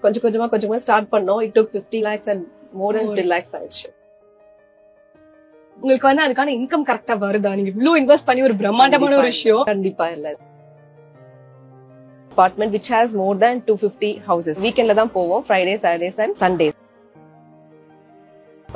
கொஞ்சம் கொஞ்சமா ஸ்டார்ட் பண்ணோம். It took 50 lakhs and more than 50 lakhs ஆயிடுச்சு. உங்களுக்கு வந்து அதுக்கான இன்கம் கரெக்டா வருதா? நீங்க இவ்ளோ இன்வெஸ்ட் பண்ணி ஒரு பிரம்மாண்டமான ஒரு விஷயம். கண்டிப்பா இல்ல. Apartment which has more than 250 houses. Weekendல தான் போவோம். Friday, Saturdays and Sundays.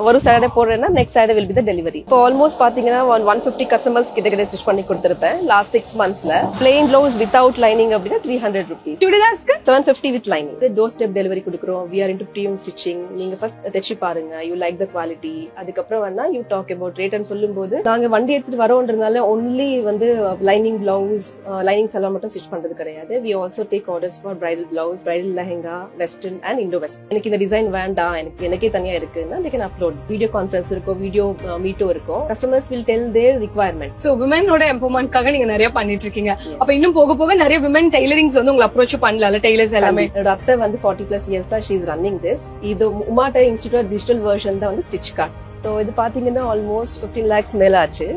ஒரு சாட்டர்டே போறேன்னா next Saturday will be the delivery. இப்போ ஆல்மோஸ்ட் பாத்தீங்கன்னா 150 கஸ்டமர்ஸ் கிட்ட ஸ்டிச் பண்ணி கொடுத்திருப்பேன் லாஸ்ட் 6 monthsல. பிளெயின் ப்ளவுஸ் வித்அவுட் லைனிங் அப்படின்னா 300 rupees. சுடிதாஸ்க்கு 750 with lining. Door step delivery கொடுக்குறோம். we are into premium stitching. நீங்க ஃபர்ஸ்ட் தைச்சு பாருங்க, you like the quality. அதுக்கப்புறம் வேணா you talk about rate and சொல்லும்போது நாங்க வண்டி எடுத்துட்டு வரோன்றதுனால only வந்து லைனிங் பிளவுஸ் லைனிங் சல்வார் மட்டும் ஸ்டிச் பண்றது கிடையாது. we also take orders for bridal blouse, bridal lehenga, western and indo western. எனக்கு இந்த டிசைன் வேண்டாம், எனக்கே தனியா இருக்குன்னா they can upload. Video conference இருக்கும், வீடியோ மீட்டும் இருக்கும். Customers will tell their requirement. So விமெனோட எம்பவர்மென்ட்காக நீங்க நிறைய பண்ணிட்டு இருக்கீங்க. அப்ப இன்னும் போக போக நிறைய விமென் டெய்லரிங்ஸ் வந்து உங்களை அப்ரோச் பண்ணலாம்ல டெய்லர்ஸ் எல்லாமே. என்னோட அத்தை வந்து 40+ years தான் she is running this. இது உமாட்ட இன்ஸ்டிடியூட் டிஜிட்டல் வெர்ஷன் தான் வந்து ஸ்டிச் கார்ட். சோ இது பாத்தீங்கன்னா ஆல்மோஸ்ட் 15 lakhs மேல ஆச்சு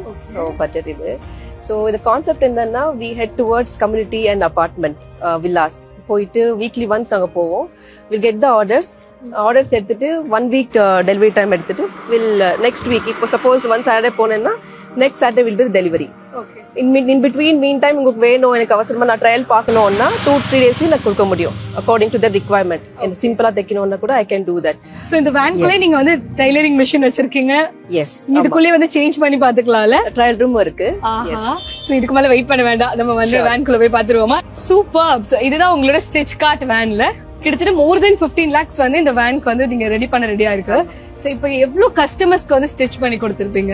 பட்ஜெட் இது. சோ இந்த கான்செப்ட் என்னன்னா we head towards community and apartment villas. போயிட்டு வீக்லி ஒன்ஸ் நாங்க போவோம். we'll get the orders எடுத்துட்டு 1 week டெலிவரி டைம் எடுத்துட்டு next week இப்போ சப்போஸ் ஒன் சாட்டர்டே போனேன்னா next Saturday will be the delivery. Okay. in between meantime உங்களுக்கு வேணும், எனக்கு அவசரமா நான் ட்ரையல் பார்க்கணும்னா 2-3 days நான் கொடுக்க முடியும் according to the requirement. எனக்கு சிம்பிளா தைக்கணும்னா கூட I can do that. So இந்த வேன்க்குள்ளே நீங்க வந்து டைலரிங் மெஷின் வச்சிருக்கீங்க. எஸ். இதுக்குள்ளே வந்து சேஞ்ச் பண்ணி பாத்துக்கலாம்ல. ட்ரையல் ரூம் இருக்கு. ஆஹா. சோ இதுக்கு மேல வெயிட் பண்ண வேண்டாம், நம்ம வந்து வேன்க்குள்ள போய் பாத்துருவோமா? சூப்பர். சோ இதுதான் உங்களோட ஸ்டிச் கார்ட் வேன்ல. கிட்டத்தட்ட மோர் தென் 15 lakhs வந்து இந்த வேன்க்கு வந்து நீங்க ரெடி பண்ண ரெடியா இருக்கு. சோ இப்போ எவ்வளவு கஸ்டமர்ஸ்க்கு வந்து ஸ்டிச் பண்ணி கொடுத்திருப்பீங்க?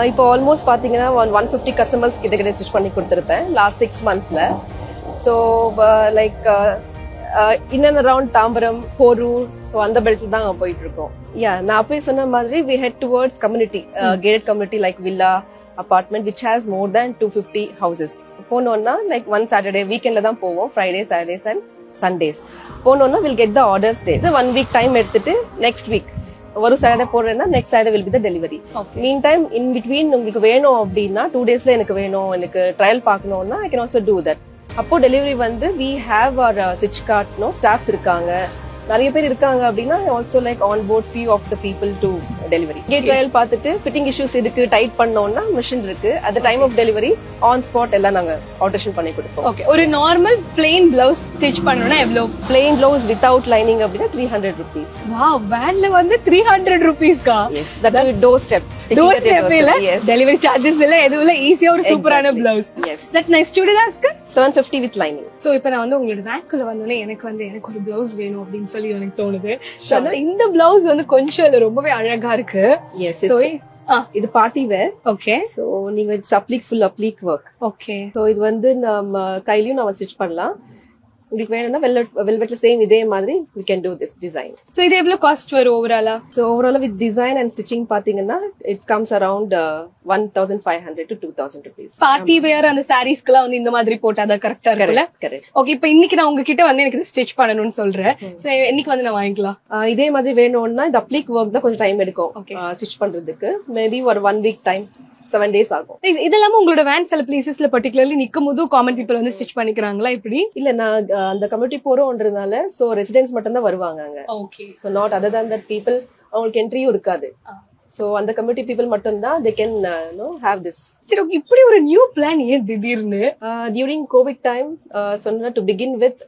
இப்போ ஆல்மோஸ்ட் பாத்தீங்கன்னா 150 கஸ்டமர்ஸ் கிட்ட ஸ்டிச் பண்ணி கொடுத்திருப்பேன் லாஸ்ட் 6 monthsல. So like in and around Tambaram, Porur, so அந்த பெல்ட்ல தான் போயிட்டு இருக்கோம். நான் அப்பவே சொன்ன மாதிரி we head towards community, gated community like villa, apartment which has more than 250 houses. போனோம்னா லைக் ஒன் சாட்டர்டே வீக்கெண்ட்ல தான் போவோம். Friday, Saturdays and Sundays. போனோம்னா we'll get the orders there. 1 week time எடுத்துட்டு நெக்ஸ்ட் வீக் ஒரு சாட்டர்டே போறேன்னா next Saturday will be the delivery. Mean time in between உங்களுக்கு வேணும் அப்படின்னா 2 daysல எனக்கு வேணும், எனக்கு ட்ரையல் பார்க்கணும்னா I can also do that. அப்போ டெலிவரி வந்து we have our switch cart, staffs இருக்காங்க, நிறைய பேர் இருக்காங்க அப்படின்னா also like on board few of the people to delivery. Get trial பார்த்துட்டு ஃபிட்டிங் இஷ்யூஸ் இருக்கு, டைட் பண்ணோம்னா மிஷின் இருக்கு. At the time of delivery on spot எல்லாம் நாங்க ஆல்டரேஷன் பண்ணி கொடுப்போம். ஓகே. ஒரு நார்மல் பிளெயின் பிளவுஸ் ஸ்டிச் பண்ணனும்னா எவ்வளவு? பிளெயின் பிளவுஸ் வித்அவுட் லைனிங் அப்படின்னா 300 rupees. வாவ், வேன்ல வந்து 300 rupeesக்கா? Yes, that is door step. Door step இல்ல, டெலிவரி சார்ஜஸ் இல்ல, எதுவும் இல்ல, ஈஸியா ஒரு சூப்பரான பிளவுஸ். That's nice. சுடிதாஸ்க்கு 750 with lining. சோ இப்போ நான் வந்து உங்களோட வேன்க்குள்ள வந்தோனே எனக்கு ஒரு பிளவுஸ் வேணும் அப்படின்னு சொல்லி எனக்கு தோணுது. அதனால இந்த பிளவுஸ் வந்து கொஞ்சம் ரொம்பவே அழகா இருக்கு. எஸ். சோ இது பார்ட்டி வேர். ஓகே. சோ நீங்க it's அப்ளிக் full அப்ளிக் work. Okay. So இது வந்து நம்ம கையிலயும் நம்ம ஸ்டிச் பண்ணலாம். உங்களுக்கு வேணும்னா வெல்வெட்ல சேம் இதே மாதிரி we can do this design. So இது எவ்வளவு காஸ்ட் வரும் ஓவராலா? சோ ஓவராலா with design and stitching பாத்தீங்கன்னா it comes around 1500 to 2000 rupees. Party wear அந்த சாரீஸ்க்குலாம் வந்து இந்த மாதிரி போட்டாதான் கரெக்டா இருக்கும்ல? கரெக்ட். ஓகே. இப்போ இன்னைக்கு நான் உங்ககிட்ட வந்து எனக்கு ஸ்டிச் பண்ணணும்னு சொல்றேன். சோ இன்னைக்கு வந்து நான் வாங்கிக்கலாம். இதே மாதிரி வேணும்னா இந்த அப்ளிக் வர்க் தான் கொஞ்சம் டைம் எடுக்கும் ஸ்டிச் பண்றதுக்கு. மேபி ஒரு 1 week டைம், 7 days ஆகும். இதெல்லாம் உங்களோட வேன் சில பிளேசஸ்ல பர்టిక్యులர்லி நிக்கும்போது காமன் பீப்பிள் வந்து ஸ்டிச் பண்ணிக்கறாங்களா இப்படி? இல்ல, நான் அந்த கம்யூனிட்டி போறோம்ன்றதுனால சோ ரெசிடென்ட்ஸ் மட்டும் தான் வருவாங்க அங்க. Okay. So not other than that people, அவங்களுக்கு என்ட்ரியும் இருக்காது. சோ அந்த கம்யூனிட்டி பீப்பிள் மட்டும் தான் they can have this. சரி, ஓகே. இப்படி ஒரு நியூ பிளான் ஏன் திடீர்னு? டியூரிங் கோவிட் டைம் சொன்னா டு பிகின் வித்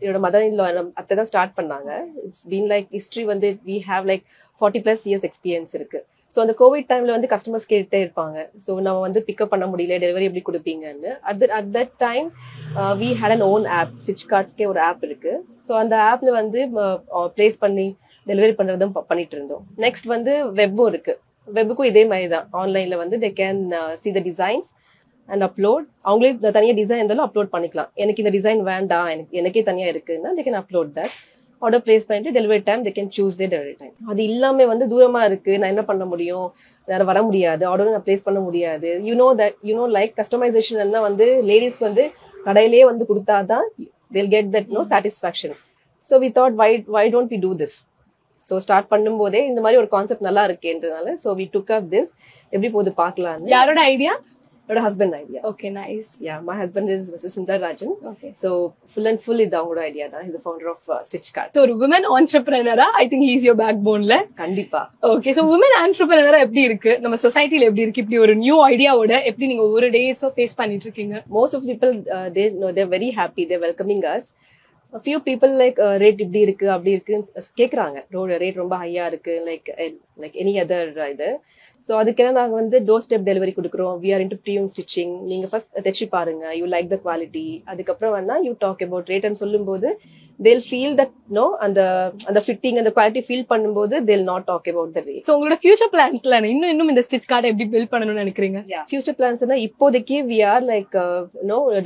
என்னோட மதர் இன் லா அத்தை தான் ஸ்டார்ட் பண்ணாங்க. இட்ஸ் பீன் லைக் ஹிஸ்டரி வந்து we have like 40+ years experience இருக்கு. சோ அந்த கோவிட் டைம்ல வந்து கஸ்டமர்ஸ் கேட்டே இருப்பாங்க, சோ நம்ம வந்து பிக்கப் பண்ண முடியல, டெலிவரி எப்படி கொடுப்பீங்கன்னு. at that time we had an own app. Stitch கார்ட்க்கே ஒரு ஆப் இருக்கு. சோ அந்த ஆப்ல வந்து பிளேஸ் பண்ணி டெலிவரி பண்றதும் பண்ணிட்டு இருந்தோம். நெக்ஸ்ட் வந்து வெப்பும் இருக்கு. வெப்புக்கும் இதே மாதிரி தான். ஆன்லைன்ல வந்து they can see the designs and upload. அவங்களே தனியா டிசைன் இருந்தாலும் அப்லோட் பண்ணிக்கலாம். எனக்கு இந்த டிசைன் வேண்டாம், எனக்கே தனியா இருக்குன்னா they can upload that. Order place பண்ணிட்டு delivery time they can choose their delivery time. அது இல்லாம வந்து தூரமா இருக்கு, நான் என்ன பண்ண முடியும், வேற வர முடியாது, ஆர்டரும் நான் பிளேஸ் பண்ண முடியாது. லைக் கஸ்டமைசேஷன் வந்து லேடிஸ்க்கு வந்து கடையிலேயே வந்து கொடுத்தாதான் they'll get that satisfaction. So we thought why don't we do this? So start பண்ணும்போதே இந்த மாதிரி ஒரு கான்செப்ட் நல்லா இருக்கேன்றதுனால so we took up this. எப்படி போகுது பார்க்கலாம். யாரோட ஐடியா? என்னோட husband idea. Okay nice. Yeah, my husband is mister Sundararajan. Okay. So full and full இது அவங்களோட ஐடியா தான். Is founder of Stitch Cart. So ஒரு விமன் ஆண்டர்பிரினரா I think he is your back போன்ல. கண்டிப்பா. ஓகே. ஸோ விமன் ஆண்டர்பிரினரா எப்படி இருக்கு, நம்ம சொசைட்டில எப்படி இருக்கு, இப்படி ஒரு நியூ ஐடியாவோட எப்படி நீங்க ஒவ்வொரு டேஸோ ஃபேஸ் பண்ணிட்டு இருக்கீங்க? Most of the people, they're very happy, they're welcoming us. A few people like rate இப்படி இருக்கு அப்படி இருக்கு கேக்குறாங்க. ரேட் ரொம்ப ஹையா இருக்கு, like any other இது. ஸோ அதுக்கெல்லாம் நாங்கள் வந்து டோர் ஸ்டெப் டெலிவரி கொடுக்குறோம். We are into premium stitching. நீங்கள் ஃபர்ஸ்ட் தைச்சி பாருங்க, யூ லைக் த குவாலிட்டி. அதுக்கப்புறம் வேணா யூ டாக் அபவுட் ரேட்னு சொல்லும்போது they'll feel that no அந்த ஃபிட்டிங் அந்த குவாலிட்டி ஃபீல் பண்ணும்போது they'll not talk about the rate. So உங்களோட ஃபியூச்சர் பிளான்ஸ்ல இன்னும் இந்த ஸ்டிச் கார்டை எப்படி பில்ட் பண்ணணும்னு நினைக்கிறீங்க? ஃபியூச்சர் பிளான்ஸ்னா இப்போதைக்கு we are like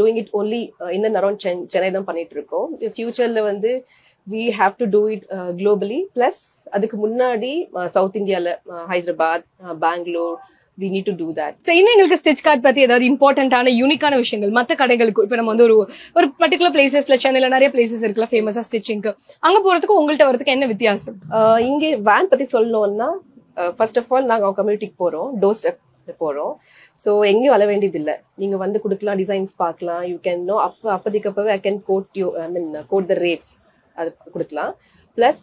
doing it only in and around Chennai தான் பண்ணிட்டு இருக்கோம். ஃபியூச்சர்ல வந்து we have to do it globally. Plus அதுக்கு முன்னாடி சவுத் இந்தியால Hyderabad, Bangalore, we need to do that. So இன்னும் எங்களுக்கு ஸ்டிச் கார்ட் பத்தி ஏதாவது இம்பார்ட்டன்டான யூனிக்கான விஷயங்கள் மத்த கடைகளுக்கு, இப்ப நம்ம வந்து ஒரு பர்டிகுலர் பிளேசஸ்ல சென்னையில நிறைய பிளேசஸ் இருக்குல்ல ஃபேமஸா ஸ்டிச்சிங்க்கு, அங்க போறதுக்கு உங்கள்ட்ட வரதுக்கு என்ன வித்தியாசம்? இங்கே வேன் பத்தி சொல்லணும்னா ஃபர்ஸ்ட் ஆஃப் ஆல் நாங்க கம்யூனிட்டிக்கு போறோம், டோர் ஸ்டெப் போறோம். ஸோ எங்கேயும் வர வேண்டியது இல்லை, நீங்க வந்து கொடுக்கலாம், டிசைன்ஸ் பார்க்கலாம். யூ கேன் நோ அப்போதைக்கு அப்பவே I can quote the rates, அது கொடுக்கலாம். பிளஸ்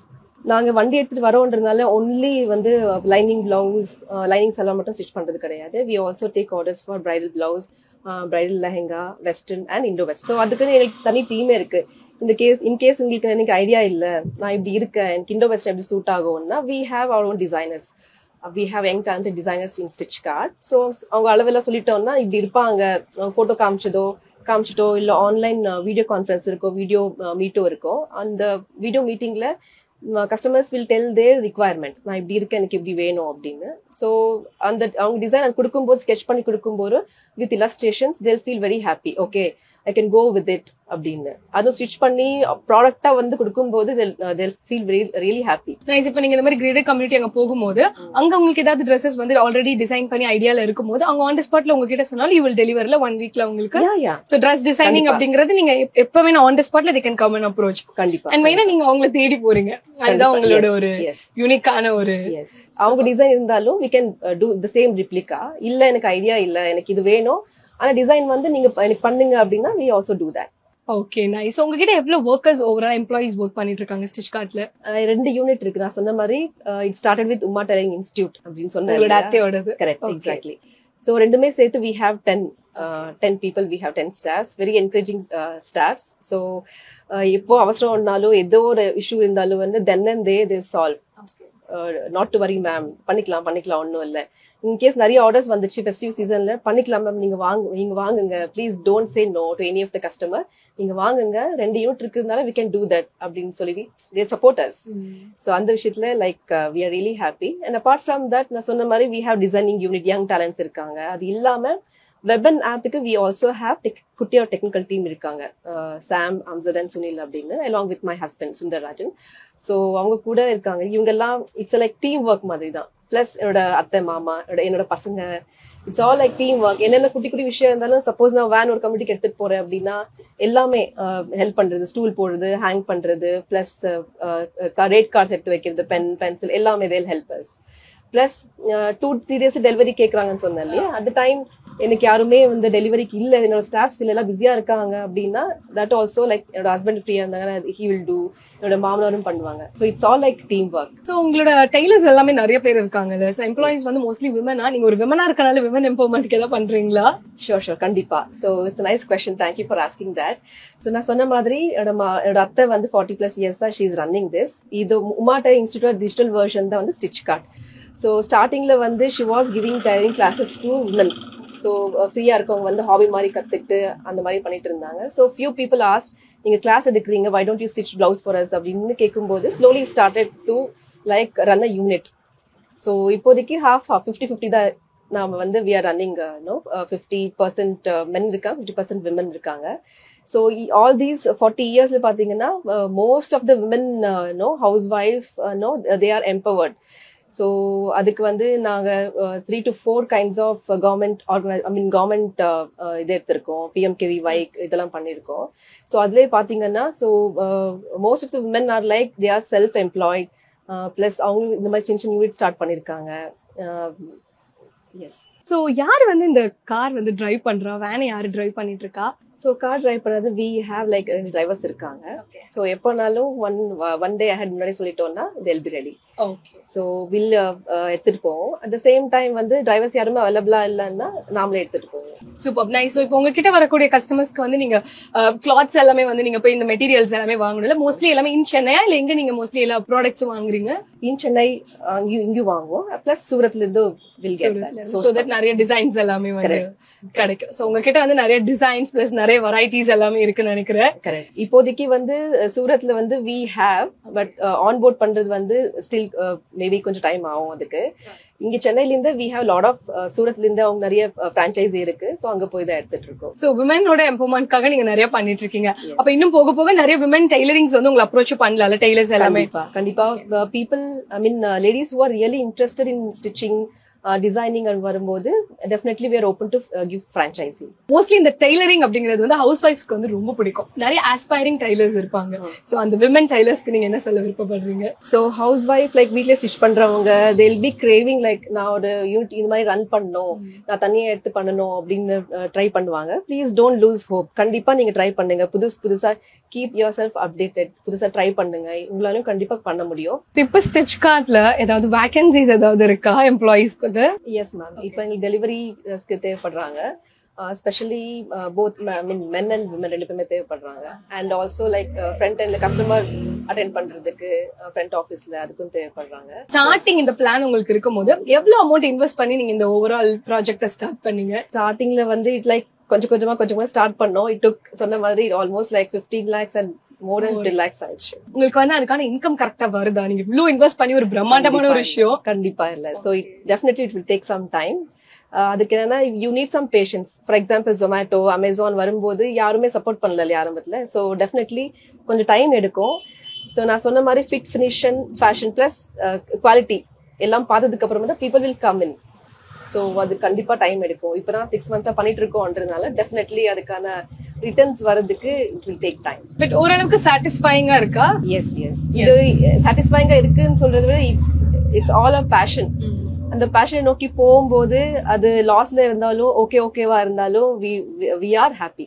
நாங்க வண்டி எடுத்துட்டு வரோன்றதுனால ஒன்லி வந்து லைனிங் பிளவுஸ், லைனிங்ஸ் எல்லாம் மட்டும் ஸ்டிச் பண்றது கிடையாது. We also take orders for bridal blouse, bridal lehenga, western and Indo west. So அதுக்குன்னு எனக்கு தனி டீமே இருக்கு. இன்கேஸ் உங்களுக்கு எனக்கு ஐடியா இல்ல, நான் இப்படி இருக்கேன், எனக்கு இண்டோ வெஸ்டர்ன் எப்படி சூட் ஆகும்னா we have our own designers. we have young talented designers in stitch card. So அவங்க அளவெல்லாம் சொல்லிட்டோம்னா இப்படி இருப்பாங்க, போட்டோ காமிச்சிட்டோ இல்ல ஆன்லைன் வீடியோ கான்ஃபரன்ஸ் இருக்கும், வீடியோ மீட்டோ இருக்கும். அந்த வீடியோ மீட்டிங்ல customers will tell their requirement, நான் இப்படி இருக்கேன், எனக்கு இப்படி வேணும் அப்படின்னு. ஸோ அந்த அவங்க டிசைன் கொடுக்கும்போது, ஸ்கெச் பண்ணி கொடுக்கும்போது with illustrations they'll feel very happy. Okay, I can go with it அப்படின்னு. அதுவும் ஸ்டிச் பண்ணி ப்ராடக்டா வந்து கொடுக்கும்போது they'll feel really happy. Nice. இப்போ நீங்க இந்த மாதிரி கிரேடட் கம்யூனிட்டி அங்க போகும்போது அங்க உங்களுக்கு ஏதாவது ட்ரெஸ்ஸஸ் வந்து ஆல்ரெடி டிசைன் பண்ணி ஐடியால இருக்கும்போது அவங்க ஆன் தி ஸ்பாட்ல உங்ககிட்ட சொன்னாலும் யூ வில் டெலிவர்ல 1 வீக்ல உங்களுக்கு. சோ ட்ரெஸ் டிசைனிங் அப்படிங்கிறது நீங்க எப்பவுமே ஆன் தி ஸ்பாட்ல they can come and approach. கண்டிப்பா. அண்ட் மெயினா நீங்க அவங்கள தேடி போறீங்க, அதுதான் உங்களோட ஒரு யூனிக்கான ஒரு. அவங்க டிசைன் இருந்தாலும் we can do the same replica. இல்ல எனக்கு ஐடியா இல்ல, எனக்கு இது வேணும், ஆனா டிசைன் வந்து நீங்க எனக்கு பண்ணுங்க அப்படின்னா we also do that. Okay nice. உங்ககிட்ட எவ்வளவு ஒர்க்கர்ஸ் ஓவரா எம்ப்ளாயிஸ் ஒர்க் பண்ணிட்டு இருக்காங்க ஸ்டிச் கார்ட்ல? 2 யூனிட் இருக்கு. நான் சொன்ன மாதிரி it started with Uma tailoring institute அப்படின்னு சொன்னேன். உங்களோட அத்தையோடது. Correct, exactly. ஸோ ரெண்டுமே சேர்த்து we have 10 people, we have 10 staffs, very encouraging staffs. So எப்போ அவசரம் ஒன்னாலும் ஏதோ ஒரு இஷ்யூ இருந்தாலும் வந்து then and they solve. Not to worry ma'am, பண்ணிக்கலாம் ஒன்றும் இல்லை. இன்கேஸ் நிறைய ஆர்டர்ஸ் வந்துச்சு ஃபெஸ்டிவ் சீசன்ல, பண்ணிக்கலாம் மேம், நீங்க வாங்குங்க, please don't say no to any of the customer, நீங்க வாங்குங்க, 2 யூனிட் இருக்கிறதுனால we can do that அப்படின்னு சொல்லி they support us. ஸோ அந்த விஷயத்துல we are really happy. And apart from that, நான் சொன்ன மாதிரி we have designing unit, young talents இருக்காங்க. அது இல்லாம வெப் அண்ட் ஆப்புக்கு we also have குட்டியா டெக்னிக்கல் டீம் இருக்காங்க, சாம், அம்சத் அண்ட் சுனில் அப்படின்னு, along with my husband Sundararajan. So அவங்க கூட இருக்காங்க. இவங்க எல்லாம் இட்ஸ் லைக் டீம் ஒர்க் மாதிரி தான். பிளஸ் என்னோட அத்தை மாமா, என்னோட பசங்க, it's all like team work. என்னென்ன குட்டி விஷயம் இருந்தாலும், சப்போஸ் நான் வேன் ஒரு கம்யூனிட்டிக்கு எடுத்துட்டு போறேன் அப்படின்னா எல்லாமே ஹெல்ப் பண்றது, ஸ்டூல் போடுறது, ஹேங் பண்றது, பிளஸ் ரேட் கார்ட்ஸ் எடுத்து வைக்கிறது, பென்சில் எல்லாமே they'll help us. Plus 2-3 days delivery கேட்கறாங்கன்னு சொன்னேன் இல்லையா, அந்த டைம் எனக்கு யாருமே வந்து டெலிவரிக்கு இல்ல, என்னோட ஸ்டாஃப்ஸ் எல்லாம் பிஸியா இருக்காங்க அப்படின்னா தட் ஆல்சோ லைக் என்னோட ஹஸ்பண்ட் ஃப்ரீயா இருந்தாங்கன்னா he will do, என்னோட மாமனாரும் பண்ணுவாங்க. So it's all like team work. So உங்களோட டெய்லர்ஸ் எல்லாமே நிறைய பேர் இருக்காங்கல்ல, ஸோ எம்ப்ளாயிஸ் வந்து மோஸ்ட்லி விமனா, நீங்க ஒரு விமனா இருக்கனால விமன் எம்பவர்மெண்ட்க்கு ஏதாவது பண்றீங்களா? ஷோர் கண்டிப்பா. So it's nice question, thank you for asking that. So நான் சொன்ன மாதிரி என்னோட அத்தை வந்து 40+ years she is running this. இது உமாட்டை இன்ஸ்டிடியூட் டிஜிட்டல் வெர்ஷன் தான் வந்து ஸ்டிச் கார்ட். ஸோ ஸ்டார்டிங்ல வந்து she was giving tailoring classes too women. So ஃப்ரீயா இருக்கவங்க வந்து ஹாபி மாதிரி கத்துக்கிட்டு அந்த மாதிரி பண்ணிட்டு இருந்தாங்க. ஸோ ஃபியூ பீப்புள் ஆஸ்ட், நீங்க கிளாஸ் எடுக்கிறீங்க, why don't you stitch blouse for us அப்படின்னு கேட்கும்போது slowly started to like run a unit. So இப்போதைக்கு 50-50 தான் நாம வந்து we are running 50% men இருக்காங்க, 50% women இருக்காங்க. ஸோ ஆல் தீஸ் 40 years பாத்தீங்கன்னா most of the women housewife they are empowered. So அதுக்கு வந்து நாங்க 3 to 4 kinds of கவர்மெண்ட் இது எடுத்திருக்கோம், PMKVY இதெல்லாம் பண்ணிருக்கோம். ஸோ அதுலேயே பாத்தீங்கன்னா so most of the women are like they are self employed. Plus அவங்களும் இந்த மாதிரி சின்ன யூனிட் ஸ்டார்ட் பண்ணிருக்காங்க. எஸ். சோ யாரு வந்து இந்த கார் வந்து டிரைவ் பண்றா, வேனை யாரு டிரைவ் பண்ணிட்டு இருக்கா? ஸோ கார் டிரைவ் பண்ணது வி ஹேவ் லைக் 2 டிரைவர்ஸ் இருக்காங்க. ஸோ எப்போனாலும் ஒன் டே அஹெட் முன்னாடி சொல்லிட்டோம்னா they'll be ready. Okay. So will எடுத்துட்டு போவோம். அட் த சேம் டைம் வந்து டிரைவர்ஸ் யாருமே அவைலபிளா இல்லைன்னா நாமளே எடுத்துட்டு போவோம். Super nice. இப்போ உங்ககிட்ட வரக்கூடிய கஸ்டமர்ஸ்க்கு வந்து நீங்க கிளாத்ஸ் எல்லாமே வந்து நீங்க போய் இந்த மெட்டீரியல்ஸ் எல்லாமே வாங்கணும்ல, மோஸ்ட்லி எல்லாமே இன் சென்னையா இல்ல எங்க நீங்க மோஸ்ட்லி எல்லா ப்ராடக்ட்ஸும் வாங்குறீங்க? இன் சென்னை இங்கேயும் வாங்குவோம். பிளஸ் சூரத்ல இருந்து வில் கெட் சோ தட் நிறைய டிசைன்ஸ் எல்லாமே வந்து கிடைக்கும். சோ உங்ககிட்ட வந்து நிறைய டிசைன்ஸ் பிளஸ் நிறைய வெரைட்டிஸ் எல்லாமே இருக்குன்னு நினைக்கிறேன். கரெக்ட். இப்போதைக்கு வந்து சூரத்ல வந்து we have, but on board பண்றது வந்து ஸ்டில் மேபி கொஞ்சம் டைம் ஆகும் அதுக்கு. இங்க சென்னையில இருந்து வி ஹேவ் லாட் ஆஃப் சூரத்ல இருந்து அவங்க நிறைய பிரான்ச்சைஸ் இருக்கு. சோ அங்க போய் தான் எடுத்துட்டு இருக்கோம். சோ விமனோட எம்பவர்மெண்ட்காக நீங்க நிறைய பண்ணிட்டு இருக்கீங்க. அப்ப இன்னும் போக போக நிறைய விமன் டெய்லரிங்ஸ் வந்து உங்களை அப்ரோச் பண்ணலாம்ல, டெய்லர்ஸ் எல்லாமே? கண்டிப்பா people I mean ladies who are really interested in stitching, designing வரும்போது definitely we are open to give franchising. Mostly இந்த டெய்லரிங் அப்படிங்கிறது வந்து ஹவுஸ் ஒய்ஃப்ஸ்க்கு வந்து ரொம்ப பிடிக்கும். நிறைய ஆஸ்பைரிங் டெய்லர்ஸ் இருப்பாங்க. சோ அந்த விமன் டெய்லர்ஸ்க்கு நீங்க என்ன சொல்ல விருப்பப்படுறீங்க? ஸோ ஹவுஸ் ஒய்ஃப் லைக் வீட்ல ஸ்டிச் பண்றவங்க they'll be craving like நான் ஒரு யூனிட் இந்த மாதிரி ரன் பண்ணணும், நான் தனியா எடுத்து பண்ணணும் அப்படின்னு ட்ரை பண்ணுவாங்க. Please don't loose hope. கண்டிப்பா நீங்க ட்ரை பண்ணுங்க. புதுசா கீப் யுவர் செல்ஃப் அப்டேட்டட். புதுசா ட்ரை பண்ணுங்க, உங்களாலும் கண்டிப்பா பண்ண முடியும். இப்ப ஸ்டிச் கார்ட்ல ஏதாவது வேகன்சிஸ் ஏதாவது இருக்கா எம்ப்ளாயிஸ்க்கு? S ma'am. இப்போ எங்களுக்கு டெலிவரிஸ்க்கு தேவைப்படுறாங்க. Specially both men and women ரெண்டு பேருமே தேவைப்படுறாங்க. அண்ட் ஆல்சோ லைக் ஃப்ரண்ட் எண்ட்ல கஸ்டமர் அட்டென்ட் பண்றதுக்கு ஃப்ரண்ட் ஆஃபீஸ்ல அதுக்கும் தேவைப்படுறாங்க. ஸ்டார்டிங் இந்த பிளான் உங்களுக்கு இருக்கும் போது எவ்வளவு அமௌண்ட் இன்வெஸ்ட் பண்ணி நீங்க இந்த ஓவரால் ப்ராஜெக்ட ஸ்டார்ட் பண்ணீங்க? ஸ்டார்டிங்ல வந்து இட் லைக் கொஞ்சமா ஸ்டார்ட் பண்ணோம். இட் டுக் சொன்ன மாதிரி almost like 15 lakhs and more than 50 lakhs ஆயிடுச்சு. உங்களுக்கு வந்து அதுக்கான இன்கம் கரெக்டா வருதா? நீங்க இவ்ளோ இன்வெஸ்ட் பண்ணி ஒரு பிரம்மாண்டமான ஒரு விஷயம். கண்டிப்பா இல்ல. So definitely it will take some time. அதுக்கு என்னன்னா you need some patience. For example Zomato, Amazon வரும்போது யாருமே சப்போர்ட் பண்ணல ஆரம்பத்துல. ஸோ டெஃபினெட்லி கொஞ்சம் டைம் எடுக்கும். ஸோ நான் சொன்ன மாதிரி fit, finishing, fashion plus quality எல்லாம் பார்த்ததுக்கு அப்புறமா தான் people will come in. So அது கண்டிப்பா டைம் எடுக்கும். இப்பதான் 6 months பண்ணிட்டு இருக்கோம்ன்றதுனால டெஃபினெட்லி அதுக்கான ரிட்டர்ன்ஸ் வரதுக்கு it will take time. But ஓரளவுக்கு சாட்டிஸ்ஃபைங்கா இருக்கா? எஸ். இது சாட்டிஸ்ஃபைங்கா இருக்குன்னு சொல்றதை விட இட்ஸ் ஆல் அ பேஷன். அந்த பேஷனை நோக்கி போகும்போது அது லாஸ்ல இருந்தாலும் ஓகேவா இருந்தாலும் we are happy.